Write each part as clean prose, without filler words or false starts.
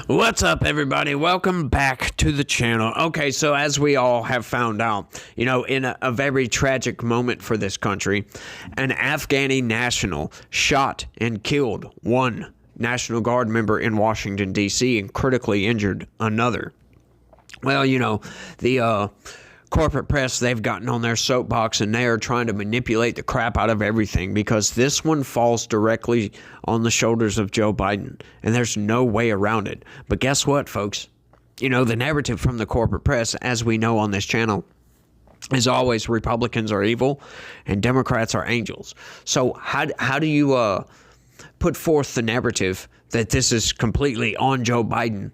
What's up, everybody? Welcome back to the channel. Okay, so as we all have found out, in a very tragic moment for this country, an Afghani national shot and killed one National Guard member in Washington, D.C., and critically injured another. Well, the corporate press, they've gotten on their soapbox and they are trying to manipulate the crap out of everything because this one falls directly on the shoulders of Joe Biden, and there's no way around it. But guess what, folks? The narrative from the corporate press, as we know on this channel, is always Republicans are evil and Democrats are angels. So how do you put forth the narrative that this is completely on Joe Biden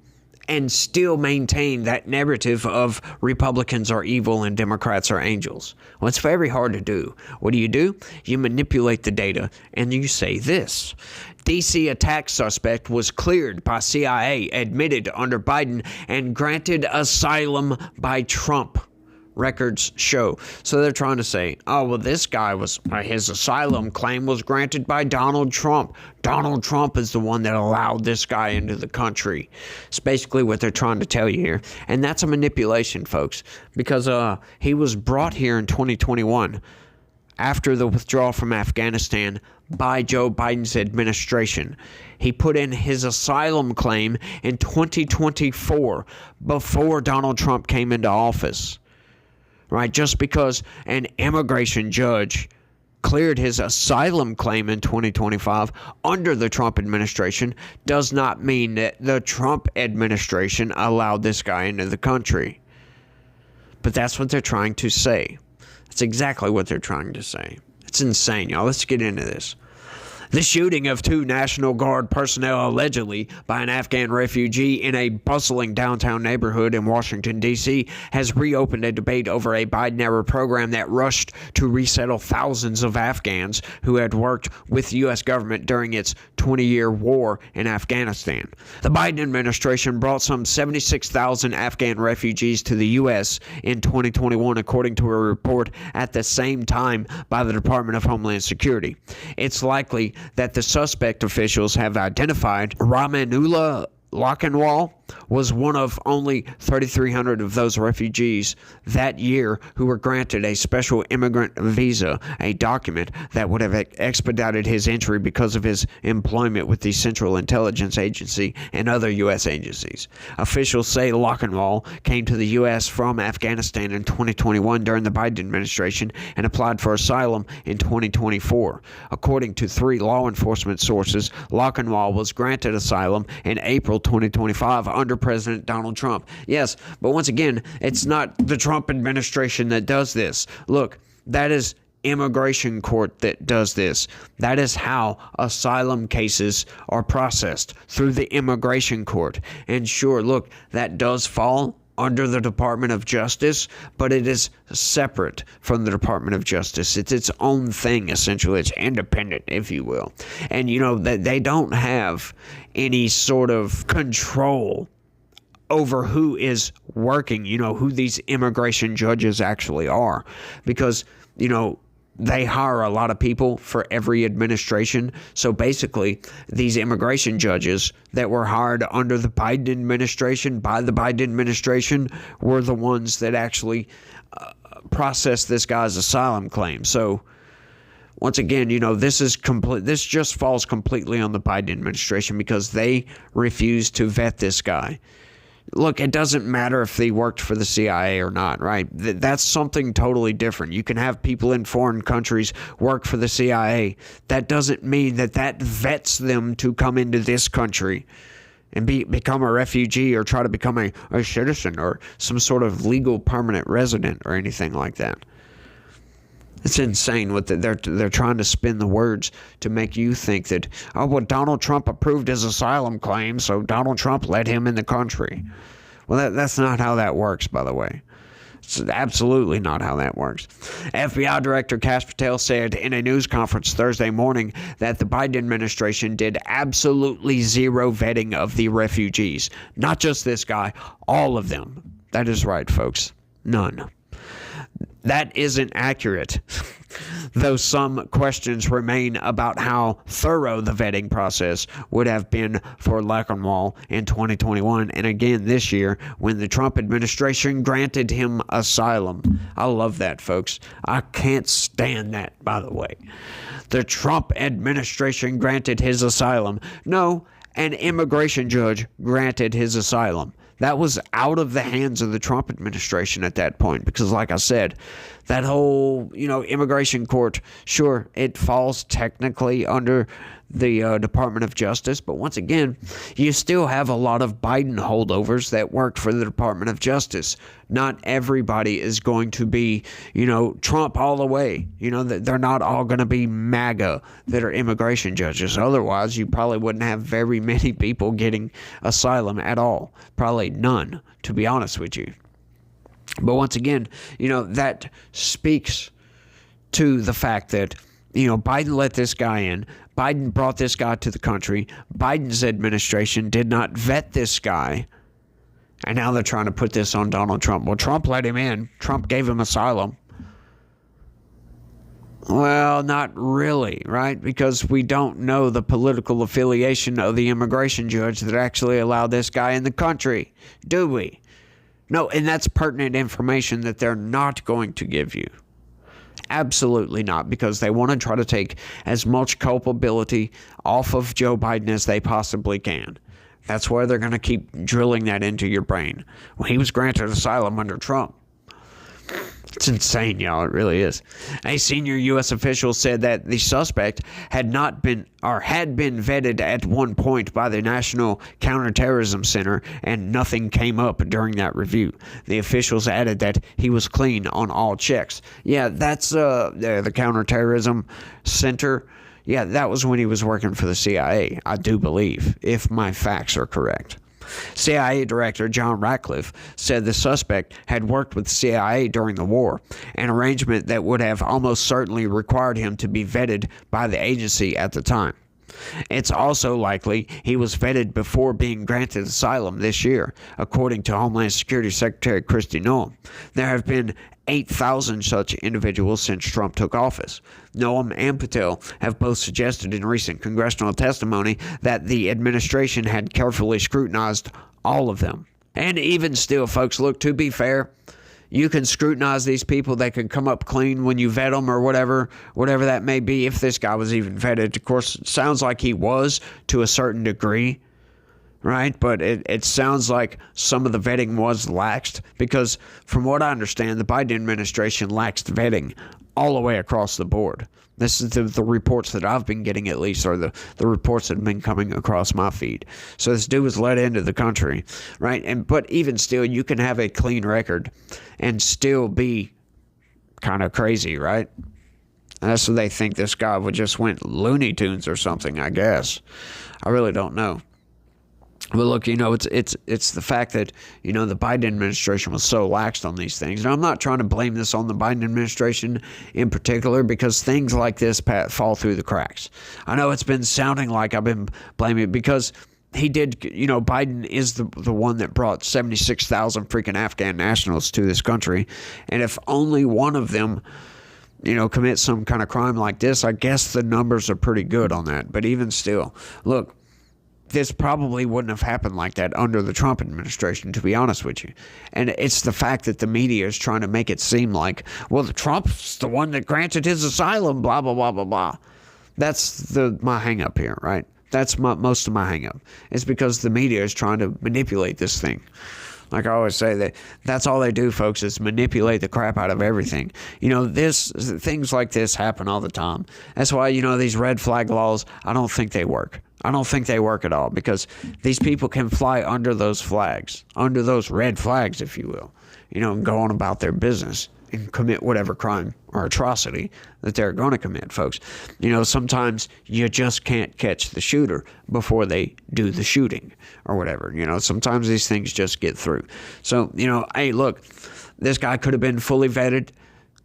and still maintain that narrative of Republicans are evil and Democrats are angels? Well, it's very hard to do. What do? You manipulate the data and you say this. D.C. attack suspect was cleared by CIA, admitted under Biden, and granted asylum by Trump. Records show. So they're trying to say, oh, well, this guy his asylum claim was granted by Donald Trump. Donald Trump is the one that allowed this guy into the country. It's basically what they're trying to tell you here. And that's a manipulation, folks, because he was brought here in 2021 after the withdrawal from Afghanistan by Joe Biden's administration. He put in his asylum claim in 2024 before Donald Trump came into office. Right, just because an immigration judge cleared his asylum claim in 2025 under the Trump administration does not mean that the Trump administration allowed this guy into the country. But that's what they're trying to say. That's exactly what they're trying to say. It's insane, y'all. Let's get into this. The shooting of two National Guard personnel allegedly by an Afghan refugee in a bustling downtown neighborhood in Washington, D.C. has reopened a debate over a Biden-era program that rushed to resettle thousands of Afghans who had worked with the U.S. government during its 20-year war in Afghanistan. The Biden administration brought some 76,000 Afghan refugees to the U.S. in 2021, according to a report at the same time by the Department of Homeland Security. It's likely that the suspect officials have identified Rahmanullah Lakhanwal was one of only 3,300 of those refugees that year who were granted a special immigrant visa, a document that would have expedited his entry because of his employment with the Central Intelligence Agency and other U.S. agencies. Officials say Lakhanwal came to the U.S. from Afghanistan in 2021 during the Biden administration and applied for asylum in 2024. According to three law enforcement sources, Lakhanwal was granted asylum in April 2025 under President Donald Trump. Yes, but once again, it's not the Trump administration that does this. Look, that is immigration court that does this. That is how asylum cases are processed, through the immigration court. And sure, look, that does fall under the Department of Justice, but it is separate from the Department of Justice. It's its own thing, essentially. It's independent, if you will. And, they don't have any sort of control over who is working, who these immigration judges actually are. Because, they hire a lot of people for every administration. So basically, these immigration judges that were hired under the Biden administration, by the Biden administration, were the ones that actually processed this guy's asylum claim. So once again, this just falls completely on the Biden administration because they refuse to vet this guy. Look, it doesn't matter if they worked for the CIA or not, right? That's something totally different. You can have people in foreign countries work for the CIA. That doesn't mean that vets them to come into this country and become a refugee or try to become a citizen or some sort of legal permanent resident or anything like that. It's insane what they're trying to spin the words to make you think that, oh, well, Donald Trump approved his asylum claim, so Donald Trump let him in the country. Well, that's not how that works, by the way. It's absolutely not how that works. FBI Director Kash Patel said in a news conference Thursday morning that the Biden administration did absolutely zero vetting of the refugees. Not just this guy, all of them. That is right, folks. None. That isn't accurate. Though some questions remain about how thorough the vetting process would have been for Lachenwall in 2021 and again this year when the Trump administration granted him asylum. I love that, folks. I can't stand that, by the way. The Trump administration granted his asylum. No, an immigration judge granted his asylum. That was out of the hands of the Trump administration at that point because, like I said, that whole, immigration court, sure, it falls technically under the Department of Justice. But once again, you still have a lot of Biden holdovers that worked for the Department of Justice. Not everybody is going to be, Trump all the way. They're not all going to be MAGA that are immigration judges. Otherwise, you probably wouldn't have very many people getting asylum at all. Probably none, to be honest with you. But once again, that speaks to the fact that, Biden let this guy in. Biden brought this guy to the country. Biden's administration did not vet this guy. And now they're trying to put this on Donald Trump. Well, Trump let him in. Trump gave him asylum. Well, not really, right? Because we don't know the political affiliation of the immigration judge that actually allowed this guy in the country, do we? No, and that's pertinent information that they're not going to give you. Absolutely not, because they want to try to take as much culpability off of Joe Biden as they possibly can. That's why they're going to keep drilling that into your brain. Well, he was granted asylum under Trump. It's insane, y'all. It really is. A senior U.S. official said that the suspect had been vetted at one point by the National Counterterrorism Center, and nothing came up during that review. The officials added that he was clean on all checks. Yeah, that's the Counterterrorism Center. Yeah, that was when he was working for the CIA, I do believe, if my facts are correct. CIA Director John Ratcliffe said the suspect had worked with the CIA during the war, an arrangement that would have almost certainly required him to be vetted by the agency at the time. It's also likely he was vetted before being granted asylum this year, according to Homeland Security Secretary Kristi Noem. There have been 8,000 such individuals since Trump took office. Noem and Patel have both suggested in recent congressional testimony that the administration had carefully scrutinized all of them. And even still, folks, look, to be fair, you can scrutinize these people. They can come up clean when you vet them or whatever that may be. If this guy was even vetted, of course, it sounds like he was to a certain degree, right? But it sounds like some of the vetting was laxed because from what I understand, the Biden administration laxed vetting all the way across the board. This is the reports that I've been getting, at least, or the reports that have been coming across my feed. So this dude was let into the country, right? But even still, you can have a clean record and still be kind of crazy, right? And that's what they think this guy would just went Looney Tunes or something, I guess. I really don't know. But look, it's the fact that, the Biden administration was so lax on these things. And I'm not trying to blame this on the Biden administration in particular because things like this fall through the cracks. I know it's been sounding like I've been blaming it because he did, Biden is the one that brought 76,000 freaking Afghan nationals to this country. And if only one of them commits some kind of crime like this, I guess the numbers are pretty good on that. But even still, look, this probably wouldn't have happened like that under the Trump administration, to be honest with you. And it's the fact that the media is trying to make it seem like, well, the Trump's the one that granted his asylum, blah, blah, blah, blah, blah. That's my hang-up here, right? That's most of my hang-up. It's because the media is trying to manipulate this thing. Like I always say, that's all they do, folks, is manipulate the crap out of everything. Things like this happen all the time. That's why, these red flag laws, I don't think they work. I don't think they work at all because these people can fly under those flags, under those red flags, if you will, and go on about their business and commit whatever crime or atrocity that they're going to commit, folks. Sometimes you just can't catch the shooter before they do the shooting or whatever. Sometimes these things just get through. So, hey, look, this guy could have been fully vetted,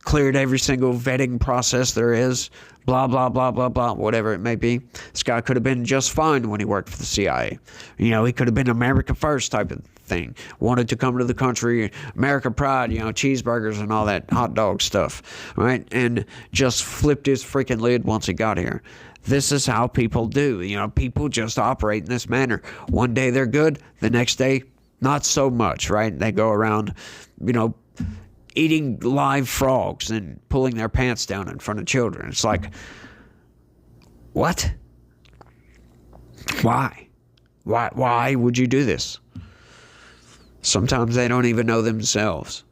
cleared every single vetting process there is, blah, blah, blah, blah, blah, whatever it may be. This guy could have been just fine when he worked for the CIA. You know, he could have been America First type of thing. Wanted to come to the country, America Pride, you know, cheeseburgers and all that hot dog stuff, right? And just flipped his freaking lid once he got here. This is how people do. You know, people just operate in this manner. One day they're good, the next day, not so much, right? They go around, you know, eating live frogs and pulling their pants down in front of children. It's like, what? Why? Why would you do this? Sometimes they don't even know themselves.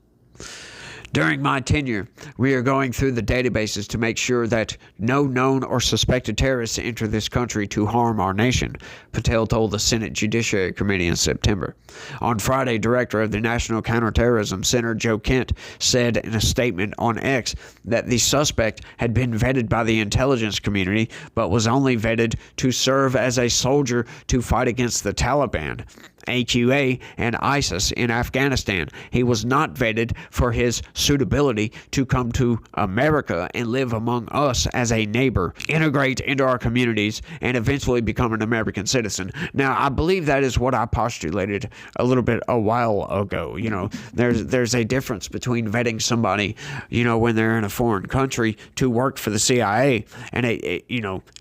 During my tenure, we are going through the databases to make sure that no known or suspected terrorists enter this country to harm our nation, Patel told the Senate Judiciary Committee in September. On Friday, Director of the National Counterterrorism Center, Joe Kent, said in a statement on X that the suspect had been vetted by the intelligence community, but was only vetted to serve as a soldier to fight against the Taliban, AQA, and ISIS in Afghanistan. He was not vetted for his suitability to come to America and live among us as a neighbor, integrate into our communities, and eventually become an American citizen. Now, I believe that is what I postulated a little bit a while ago. You know, there's a difference between vetting somebody, you know, when they're in a foreign country to work for the CIA, and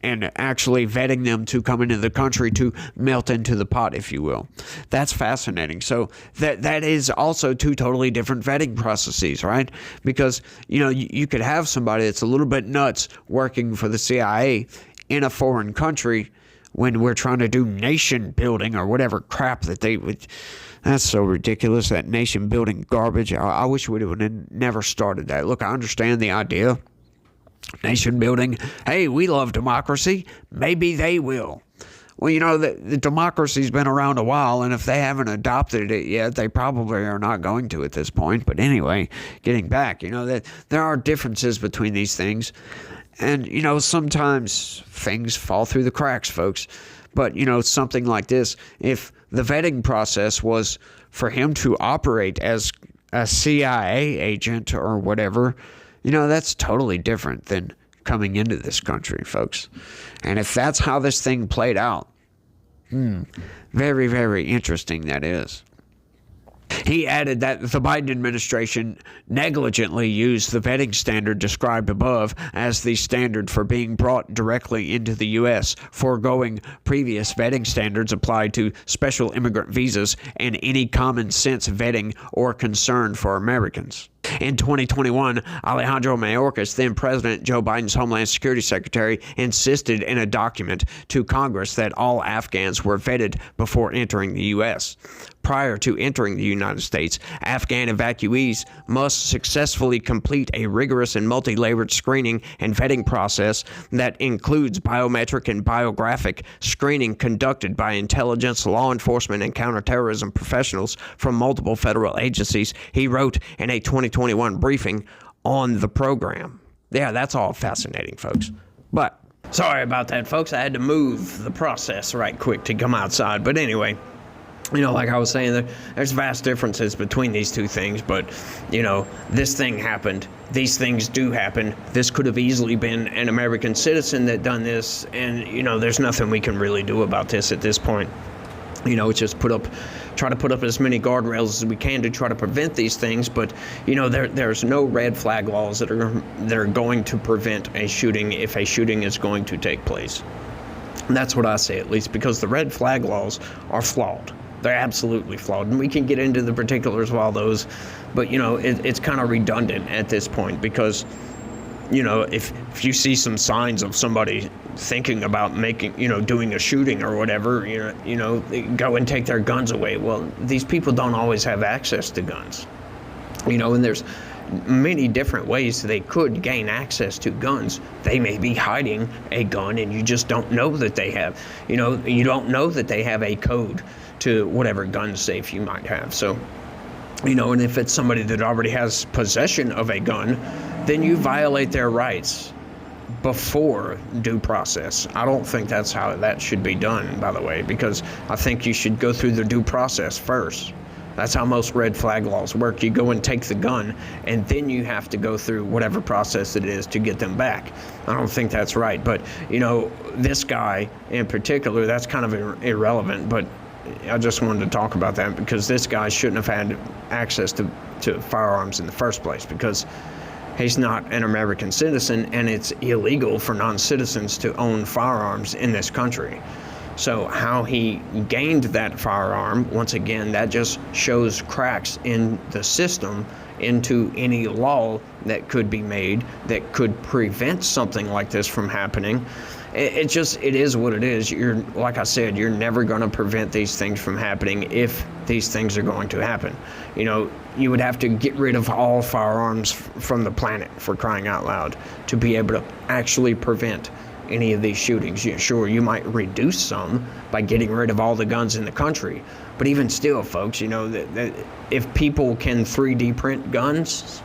and actually vetting them to come into the country to melt into the pot, if you will. That's fascinating. So that is also two totally different vetting processes, right? Because, you know, you could have somebody that's a little bit nuts working for the CIA in a foreign country when we're trying to do nation building or whatever crap that they would. That's so ridiculous, that nation building garbage. I wish we would have never started that. Look, I understand the idea. Nation building. Hey, we love democracy. Maybe they will. Well, you know, the democracy's been around a while, and if they haven't adopted it yet, they probably are not going to at this point. But anyway, getting back, you know, that there are differences between these things. And, you know, sometimes things fall through the cracks, folks. But, you know, something like this, if the vetting process was for him to operate as a CIA agent or whatever, you know, that's totally different than coming into this country, folks. And if that's how this thing played out, very, very interesting that is. He added that the Biden administration negligently used the vetting standard described above as the standard for being brought directly into the U.S., foregoing previous vetting standards applied to special immigrant visas and any common sense vetting or concern for Americans. In 2021, Alejandro Mayorkas, then President Joe Biden's Homeland Security Secretary, insisted in a document to Congress that all Afghans were vetted before entering the U.S. Prior to entering the United States, Afghan evacuees must successfully complete a rigorous and multi-layered screening and vetting process that includes biometric and biographic screening conducted by intelligence, law enforcement, and counterterrorism professionals from multiple federal agencies, he wrote in a 2021 briefing on the program. Yeah, that's all fascinating, folks. But sorry about that, folks. I had to move the process right quick to come outside. But anyway, you know, like I was saying, there's vast differences between these two things, but, you know, this thing happened. These things do happen. This could have easily been an American citizen that done this, and, you know, there's nothing we can really do about this at this point. You know, it's just try to put up as many guardrails as we can to try to prevent these things, but, you know, there's no red flag laws that are going to prevent a shooting if a shooting is going to take place. And that's what I say, at least, because the red flag laws are flawed. They're absolutely flawed, and we can get into the particulars of all those, but, you know, it's kind of redundant at this point because, you know, if you see some signs of somebody thinking about doing a shooting or whatever, you know, they go and take their guns away. Well, these people don't always have access to guns, you know, and there's many different ways they could gain access to guns. They may be hiding a gun and you just don't know that they have, you know, you don't know that they have a code to whatever gun safe you might have. So, you know, and if it's somebody that already has possession of a gun, then you violate their rights before due process. I don't think that's how that should be done, by the way, because I think you should go through the due process first. That's how most red flag laws work. You go and take the gun, and then you have to go through whatever process it is to get them back. I don't think that's right. But, this guy in particular, that's kind of irrelevant. But I just wanted to talk about that because this guy shouldn't have had access to firearms in the first place, because he's not an American citizen, and it's illegal for non-citizens to own firearms in this country. So how he gained that firearm, once again, that just shows cracks in the system into any law that could be made that could prevent something like this from happening. It is what it is. Like I said, you're never going to prevent these things from happening if these things are going to happen. You would have to get rid of all firearms from the planet, for crying out loud, to be able to actually prevent any of these shootings. Sure, you might reduce some by getting rid of all the guns in the country, but even still, folks, that if people can 3D print guns,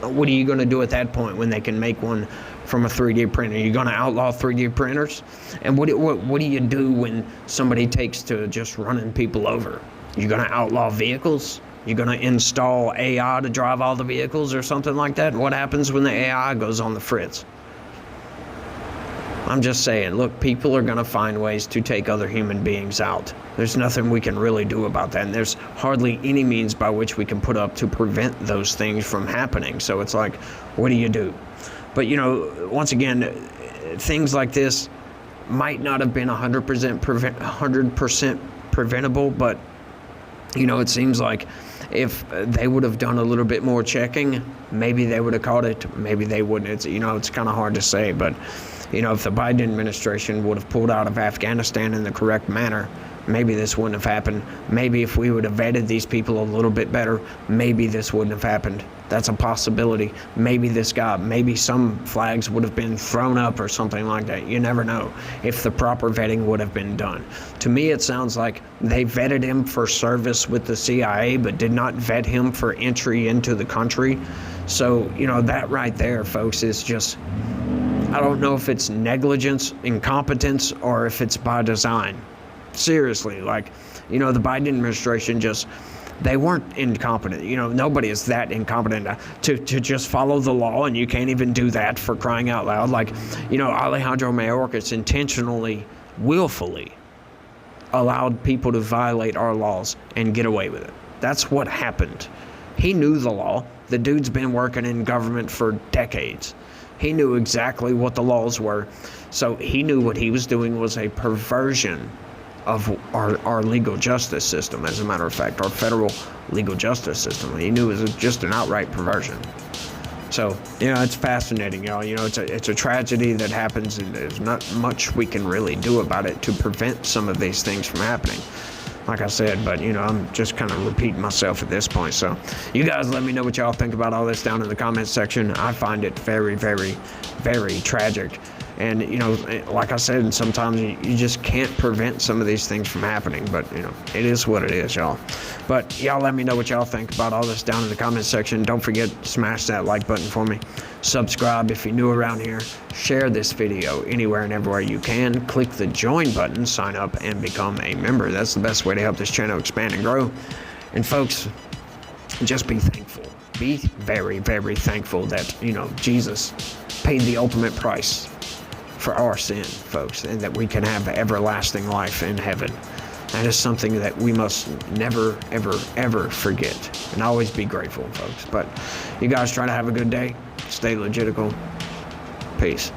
what are you going to do at that point when they can make one from a 3D printer? Are you going to outlaw 3D printers? And what do you do when somebody takes to just running people over? You're going to outlaw vehicles? You're going to install AI to drive all the vehicles or something like that? What happens when the AI goes on the fritz? I'm just saying, look, people are going to find ways to take other human beings out. There's nothing we can really do about that, and there's hardly any means by which we can put up to prevent those things from happening. So it's like, what do you do? But, once again, things like this might not have been 100% preventable, but, it seems like if they would have done a little bit more checking, maybe they would have caught it, maybe they wouldn't. It's kind of hard to say, but if the Biden administration would have pulled out of Afghanistan in the correct manner, maybe this wouldn't have happened. Maybe if we would have vetted these people a little bit better, maybe this wouldn't have happened. That's a possibility. Maybe some flags would have been thrown up or something like that. You never know if the proper vetting would have been done. To me, it sounds like they vetted him for service with the CIA, but did not vet him for entry into the country. So, that right there, folks, is just, I don't know if it's negligence, incompetence, or if it's by design. Seriously, the Biden administration they weren't incompetent. Nobody is that incompetent to just follow the law, and you can't even do that, for crying out loud. Alejandro Mayorkas intentionally, willfully allowed people to violate our laws and get away with it. That's what happened. He knew the law. The dude's been working in government for decades. He knew exactly what the laws were. So he knew what he was doing was a perversion of our legal justice system. As a matter of fact, our federal legal justice system. He knew it was just an outright perversion. So, it's fascinating, y'all. It's a tragedy that happens, and there's not much we can really do about it to prevent some of these things from happening. Like I said, but I'm just kind of repeating myself at this point. So you guys let me know what y'all think about all this down in the comments section. I find it very, very, very tragic. And, like I said, sometimes you just can't prevent some of these things from happening. But, it is what it is, y'all. But y'all let me know what y'all think about all this down in the comments section. Don't forget, smash that like button for me. Subscribe if you're new around here. Share this video anywhere and everywhere you can. Click the join button, sign up, and become a member. That's the best way to help this channel expand and grow. And folks, just be thankful. Be very, very thankful that, Jesus paid the ultimate price for our sin, folks, and that we can have everlasting life in heaven. That is something that we must never, ever, ever forget, and always be grateful, folks. But you guys try to have a good day. Stay logical. Peace.